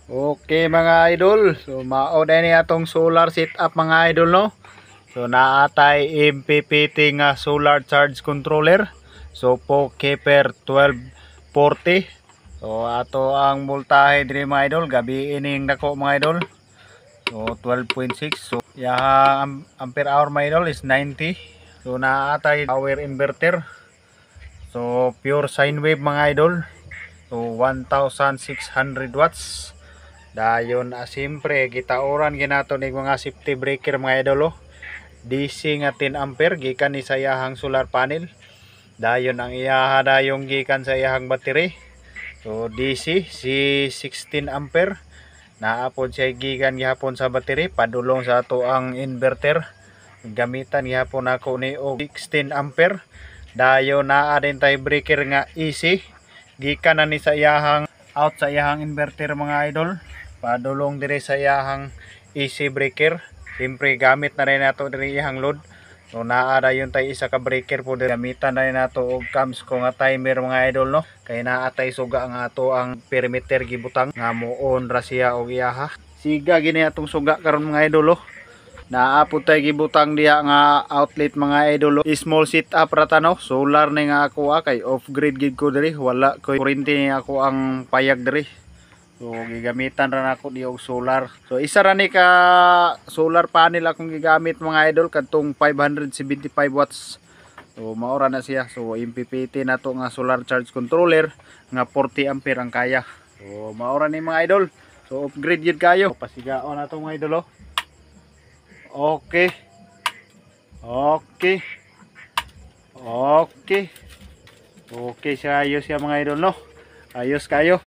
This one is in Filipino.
Okay mga idol, so mao din atong solar setup mga idol no. So naatay MPPT nga solar charge controller. So Pokeper 1240. So ato ang voltahe diri mga idol, gabi ining dako mga idol. So 12.6. So yaha ampere hour mga idol is 90. So naatay power inverter. So pure sine wave mga idol. So 1600 watts. Dayon siyempre gitauran ginato ning mga safety breaker mga idol oh. DC nga 10 ampere gikan ni sa iyahang solar panel. Dayon ang iyaha dayong gikan sa iyahang battery. So DC si 16 ampere. Naapod siya gikan gihapon sa battery padulong sa ato ang inverter. Gamitan gihapon ako ni og 16 ampere. Dayon naa din tay breaker nga AC gikan na ni sa iyahang out sa iyahang inverter mga idol. Padulong dire sa iyahang AC breaker. Siyempre gamit na rin nato dire iyahang load. So naa dayon tay isa ka breaker po gamitan na rin nato og cams ko nga timer mga idol no. Kay naa tay suga nga ato ang perimeter gibutang nga muon ra siya og iyaha. Siga gini atong suga karon mga idol oh. Naapod tay gibutang diha nga outlet mga idol oh. Small setup ra ta no. Solar ni nga ako kay off grid gid ko diri, wala ko kuryente ni ako ang payag diri. So gigamitan ra nako di og solar. So isa ra ni ka solar panel akong gigamit mga idol kadtong 575 watts. So mao ra na siya. So MPPT na to nga solar charge controller nga 40 ampere ang kaya. So mao ra ni mga idol. So off grid gid kayo. Pasigaon na to mga idol oh. Okay. Okay. Okay. Okay siya, ayos siya mga idol no. Ayos kayo.